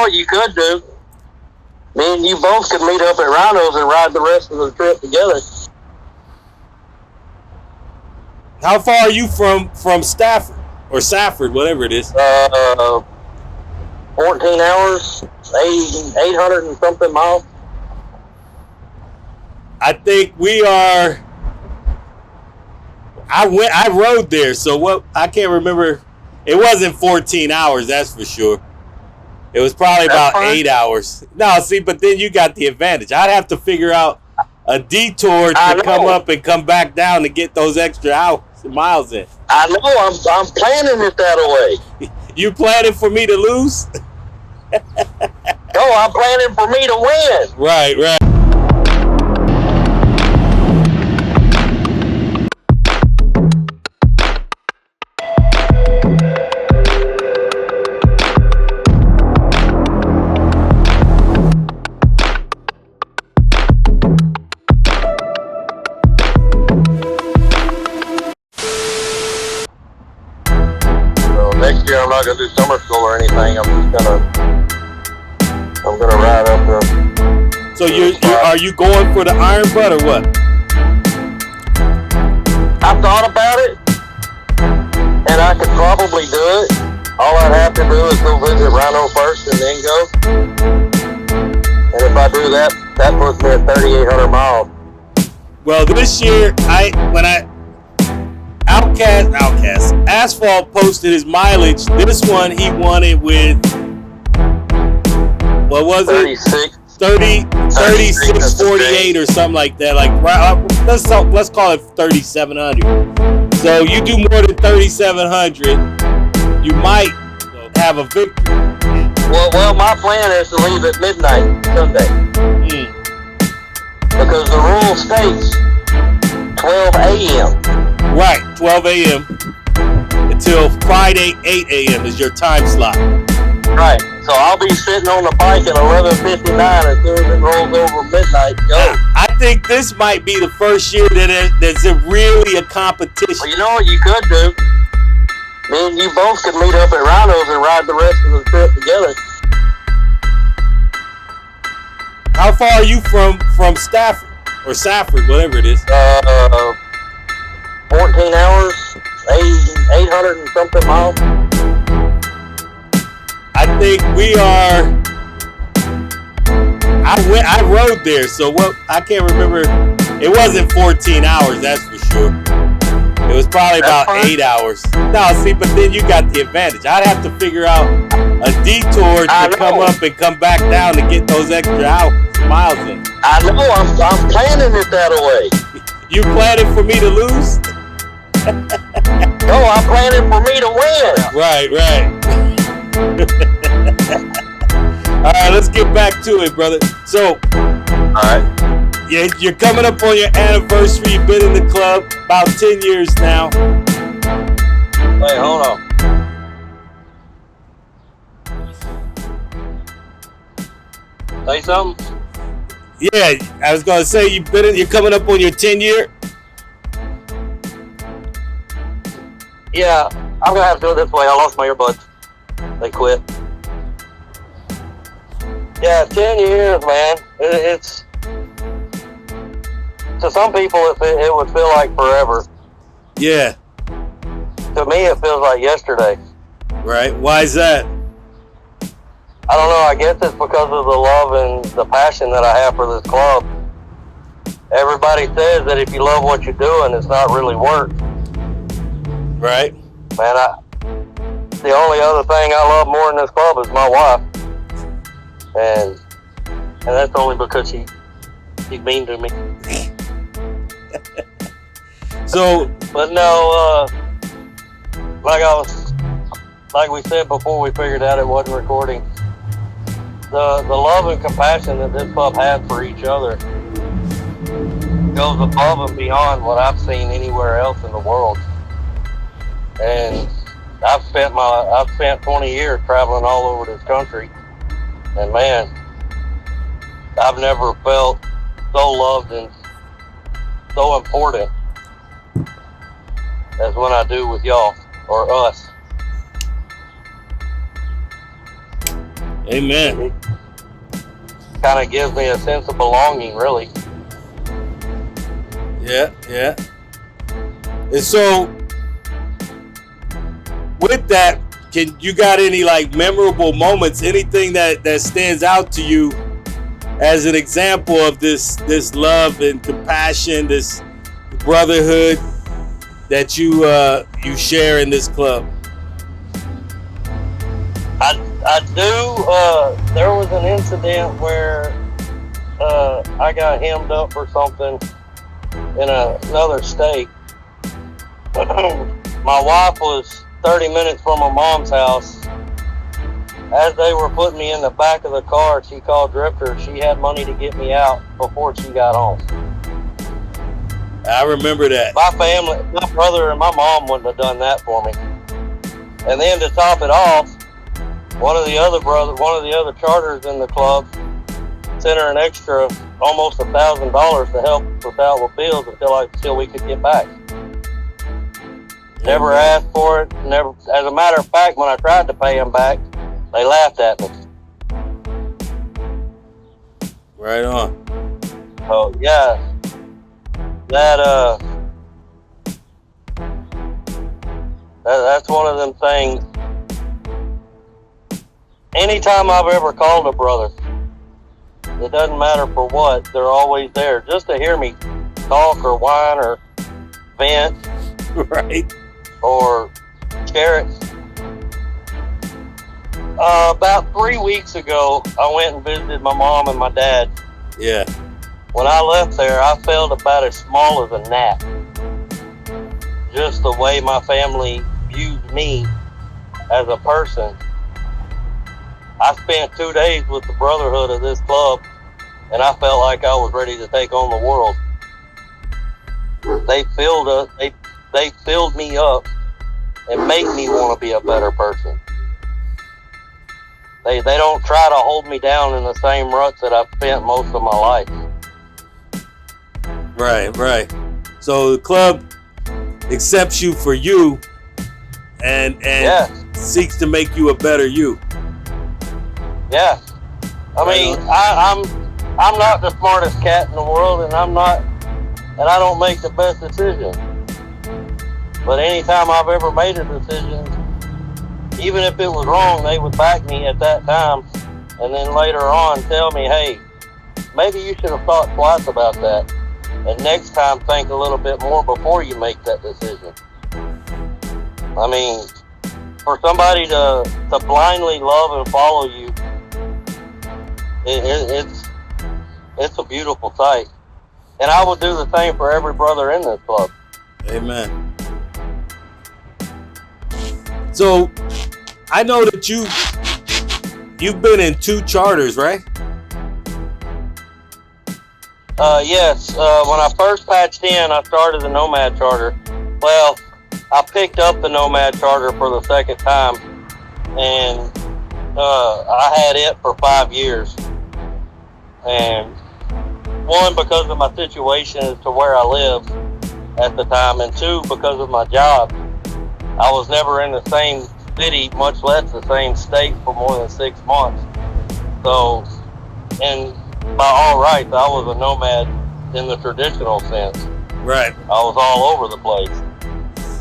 what you could do? Me and you both could meet up at Rhino's and ride the rest of the trip together. How far are you from Stafford or Safford, whatever it is? 14 hours, 800 and something miles. I think we are. I rode there, so what? I can't remember. It wasn't 14 hours, that's for sure. It was probably about 8 hours. No, see, but then you got the advantage. I'd have to figure out a detour to come up and come back down to get those extra hours and miles in. I know. I'm planning it that way. You planning for me to lose? No, I'm planning for me to win. Right, right. Next year I'm not gonna do summer school or anything. I'm gonna ride up the. So are you going for the iron butt or what? I thought about it, and I could probably do it. All I'd have to do is go visit Rhino first and then go. And if I do that, that puts me at 3,800 miles. Well, this year Outcast Asphalt posted his mileage. This one he won it with, what was it? 3648 or something like that. Like let's call it 3,700. So you do more than 3,700, you might have a victory. Well, my plan is to leave at midnight Sunday. Because the rule states 12 a.m. Right, 12 a.m. until Friday 8 a.m. is your time slot. Right, so I'll be sitting on the bike at 11:59 as soon as it rolls over midnight. Go. I think this might be the first year that's really a competition. Well, you know what you could do? Me and you both could meet up at Rhino's and ride the rest of the trip together. How far are you from Stafford or Safford, whatever it is? 14 hours, 800 and something miles. I think we are. I rode there, so what? I can't remember. It wasn't 14 hours, that's for sure. It was probably about 8 hours. No, see, but then you got the advantage. I'd have to figure out a detour to come up and come back down to get those extra miles in. I know. I'm planning it that way. You planning for me to lose? No, I'm planning for me to win. Right. All right, let's get back to it, brother. So, all right. Yeah, you're coming up on your anniversary. You've been in the club about 10 years now. Wait, hold on. Say something? Yeah, I was gonna say you're coming up on your 10-year. Yeah, I'm gonna have to do it this way. I lost my earbuds. They quit. Yeah, 10 years, man. It's to some people it would feel like forever. Yeah. To me, it feels like yesterday. Right. Why is that? I don't know. I guess it's because of the love and the passion that I have for this club. Everybody says that if you love what you're doing, it's not really work. Right. Man, the only other thing I love more in this club is my wife. And that's only because she's mean to me. So, but no, like we said before we figured out it wasn't recording, the love and compassion that this club has for each other goes above and beyond what I've seen anywhere else in the world. And I've spent 20 years traveling all over this country, and man, I've never felt so loved and so important as when I do with y'all, or us. Amen. It kind of gives me a sense of belonging, really. Yeah. And so, with that, you got any like memorable moments? Anything that stands out to you as an example of this love and compassion, this brotherhood that you share in this club? I do. There was an incident where I got hemmed up for something in another state. My wife was 30 minutes from her mom's house. As they were putting me in the back of the car, she called Drifter. She had money to get me out before she got home. I remember that. My family, my brother and my mom wouldn't have done that for me. And then to top it off, one of the other charters in the club sent her an extra almost $1,000 to help us out with bills until we could get back. Never asked for it. Never. As a matter of fact, when I tried to pay them back, they laughed at me. Right on. Oh yeah, that's one of them things. Anytime I've ever called a brother, it doesn't matter for what, they're always there just to hear me talk or whine or vent. Right. Or share it. About 3 weeks ago, I went and visited my mom and my dad. Yeah. When I left there, I felt about as small as a gnat. Just the way my family views me as a person. I spent 2 days with the brotherhood of this club, and I felt like I was ready to take on the world. They filled me up and make me want to be a better person. They don't try to hold me down in the same ruts that I've spent most of my life. Right. So the club accepts you for you and seeks to make you a better you. Yeah. I mean, I'm not the smartest cat in the world, and I don't make the best decisions. But anytime I've ever made a decision, even if it was wrong, they would back me at that time, and then later on tell me, hey, maybe you should have thought twice about that, and next time think a little bit more before you make that decision. I mean, for somebody to blindly love and follow you, it's a beautiful sight. And I would do the same for every brother in this club. Amen. So, I know that you've been in 2 charters, right? Yes. When I first patched in, I started the Nomad charter. Well, I picked up the Nomad charter for the second time, and I had it for 5 years. And 1, because of my situation as to where I lived at the time, and 2, because of my job. I was never in the same city, much less the same state, for more than 6 months. So, and by all rights, I was a nomad in the traditional sense. Right. I was all over the place.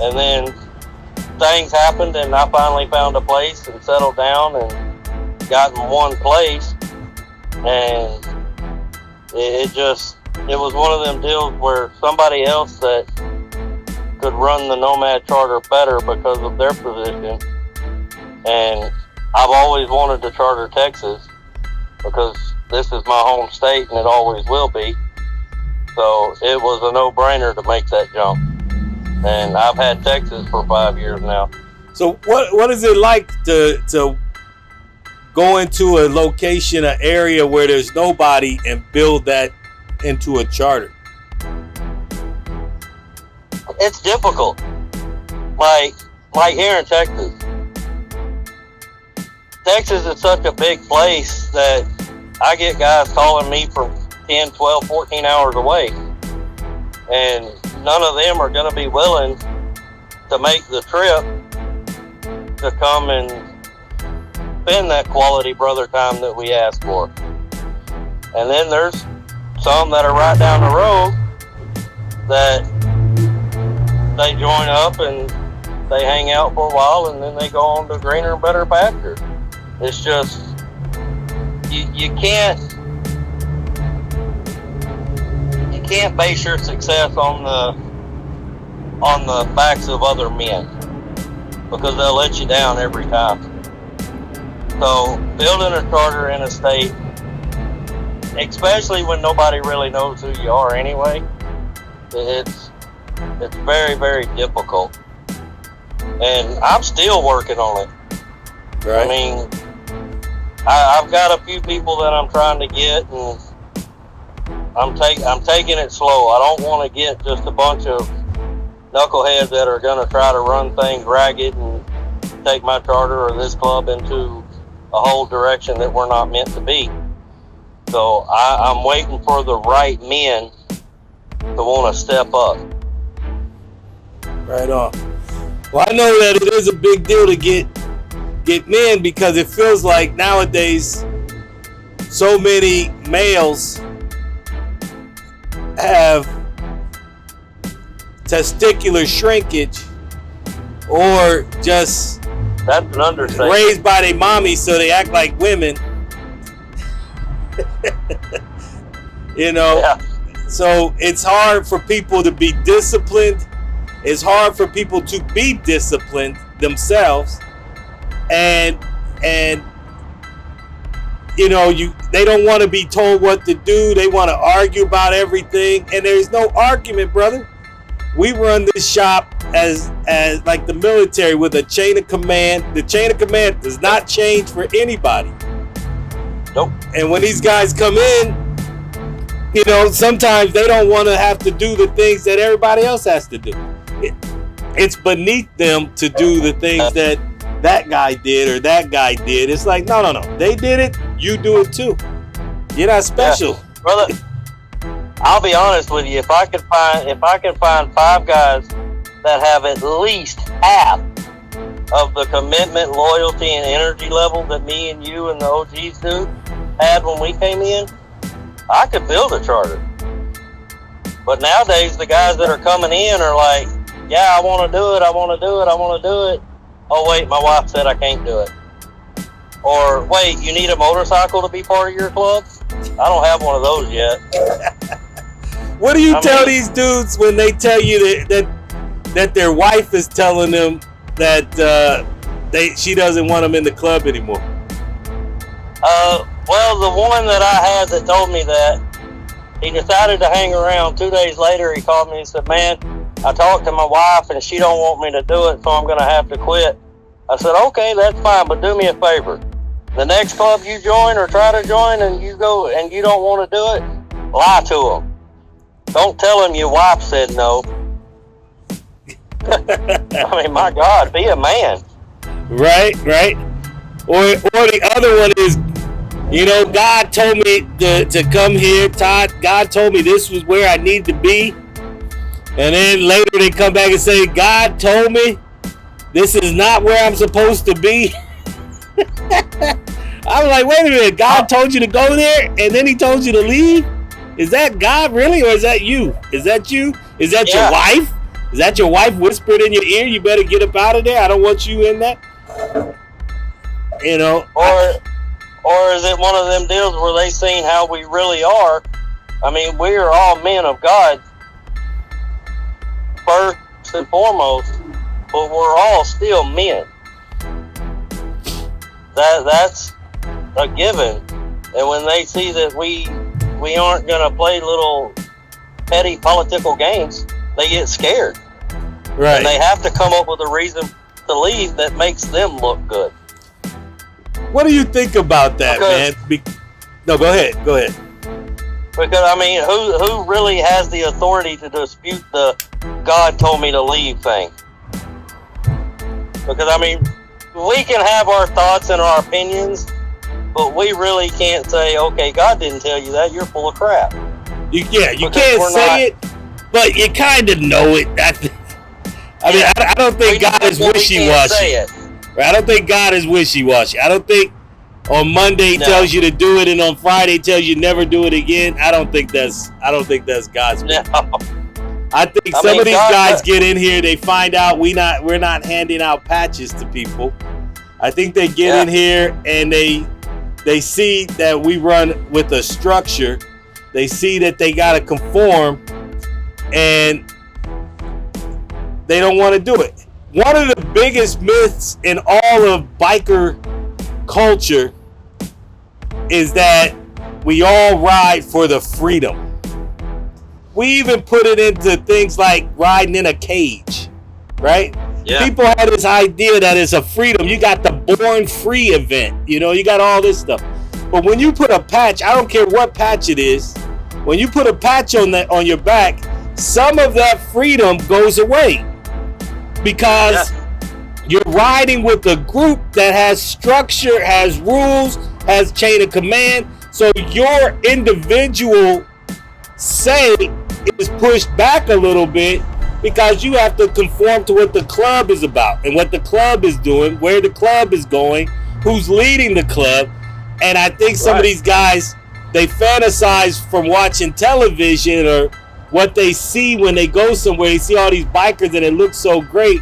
And then things happened, and I finally found a place and settled down and got in one place. And it was one of them deals where somebody else that could run the Nomad charter better because of their position. And I've always wanted to charter Texas because this is my home state and it always will be. So it was a no-brainer to make that jump. And I've had Texas for 5 years now. So what is it like to go into a location, an area where there's nobody, and build that into a charter? It's difficult. Like here in Texas. Texas is such a big place that I get guys calling me from 10, 12, 14 hours away. And none of them are going to be willing to make the trip to come and spend that quality brother time that we ask for. And then there's some that are right down the road that they join up and they hang out for a while, and then they go on to greener and better pasture. It's just you can't base your success on the backs of other men, because they'll let you down every time. So building a charter in a state, especially when nobody really knows who you are anyway, it's very, very difficult. And I'm still working on it. Right. I mean, I've got a few people that I'm trying to get, and I'm taking it slow. I don't want to get just a bunch of knuckleheads that are going to try to run things ragged and take my charter or this club into a whole direction that we're not meant to be. So I'm waiting for the right men to want to step up. Right on. Well, I know that it is a big deal to get men, because it feels like nowadays so many males have testicular shrinkage, or just that's an understatement. Raised by their mommy, so they act like women. You know, yeah. So it's hard for people to be disciplined. It's hard for people to be disciplined themselves, and you know, they don't want to be told what to do. They want to argue about everything, and there's no argument, brother. We run this shop as like the military, with a chain of command. The chain of command does not change for anybody. Nope. And when these guys come in, you know, sometimes they don't want to have to do the things that everybody else has to do. It's beneath them to do the things that guy did or that guy did. It's like, no. They did it. You do it too. You're not special. Yeah. Brother, I'll be honest with you. If I can find 5 guys that have at least half of the commitment, loyalty, and energy level that me and you and the OGs had when we came in, I could build a charter. But nowadays, the guys that are coming in are like, yeah, I want to do it. Oh, wait, my wife said I can't do it. Or, wait, you need a motorcycle to be part of your club? I don't have one of those yet. What do you tell these dudes when they tell you that their wife is telling them that she doesn't want them in the club anymore? Well, the one that I had that told me that, he decided to hang around. 2 days later, he called me and said, man, I talked to my wife and she don't want me to do it, so I'm going to have to quit. I said, okay, that's fine, but do me a favor. The next club you join or try to join and you go and you don't want to do it, lie to them. Don't tell them your wife said no. I mean, my God, be a man. Right. Or the other one is, you know, God told me to come here, Todd. God told me this was where I need to be. And then later they come back and say, God told me this is not where I'm supposed to be. I'm like, wait a minute. God told you to go there and then he told you to leave? Is that God really, or is that you? Is that you? Is that your wife? Is that your wife whispered in your ear, you better get up out of there? I don't want you in that. You know. Or is it one of them deals where they seen how we really are? I mean, we are all men of God, first and foremost, but we're all still men. That's a given. And when they see that we aren't going to play little petty political games, they get scared. Right. And they have to come up with a reason to leave that makes them look good. What do you think about that, man? No, go ahead. Because, I mean, who really has the authority to dispute the God told me to leave thing? Because, I mean, we can have our thoughts and our opinions, but we really can't say, okay, God didn't tell you that, you're full of crap. You can't say it, but you kind of know it. I don't think God is wishy-washy. I don't think God is wishy-washy. I don't think On Monday tells you to do it, and on Friday tells you never do it again. I don't think that's God's will. No. I think some of these guys get in here, they find out we're not handing out patches to people. I think they get in here and they see that we run with a structure. They see that they got to conform, and they don't want to do it. One of the biggest myths in all of biker culture is that we all ride for the freedom. We even put it into things like riding in a cage, right? Yeah. People had this idea that it's a freedom. You got the Born Free event, you got all this stuff. But when you put a patch, I don't care what patch it is, when you put a patch on your back, some of that freedom goes away because you're riding with a group that has structure, has rules, has chain of command. So your individual say is pushed back a little bit because you have to conform to what the club is about and what the club is doing, where the club is going, who's leading the club. And I think some of these guys, they fantasize from watching television or what they see when they go somewhere. They see all these bikers and it looks so great.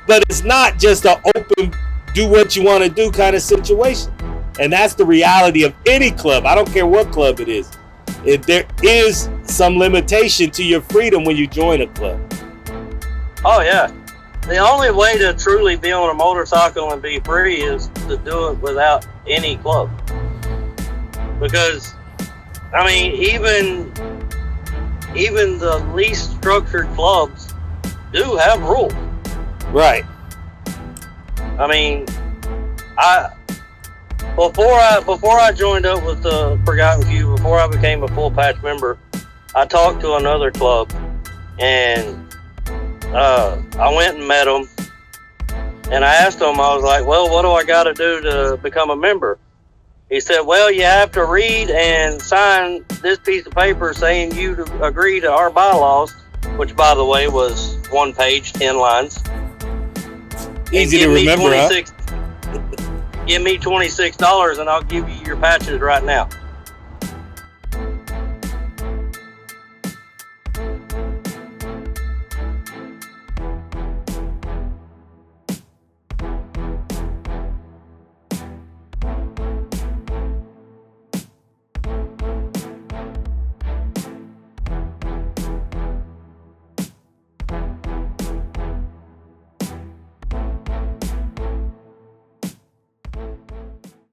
But it's not just an open, do what you want to do kind of situation. And that's the reality of any club. I don't care what club it is. If there is some limitation to your freedom when you join a club. Oh, yeah. The only way to truly be on a motorcycle and be free is to do it without any club. Because, I mean, even the least structured clubs do have rules. Right. I mean, before I joined up with the Forgotten Few, before I became a full patch member, I talked to another club, and I went and met them, and I asked them, I was like, well, what do I got to do to become a member? He said, well, you have to read and sign this piece of paper saying you agree to our bylaws, which, by the way, was 1 page, 10 lines. Easy to remember, huh? Give me $26 and I'll give you your patches right now.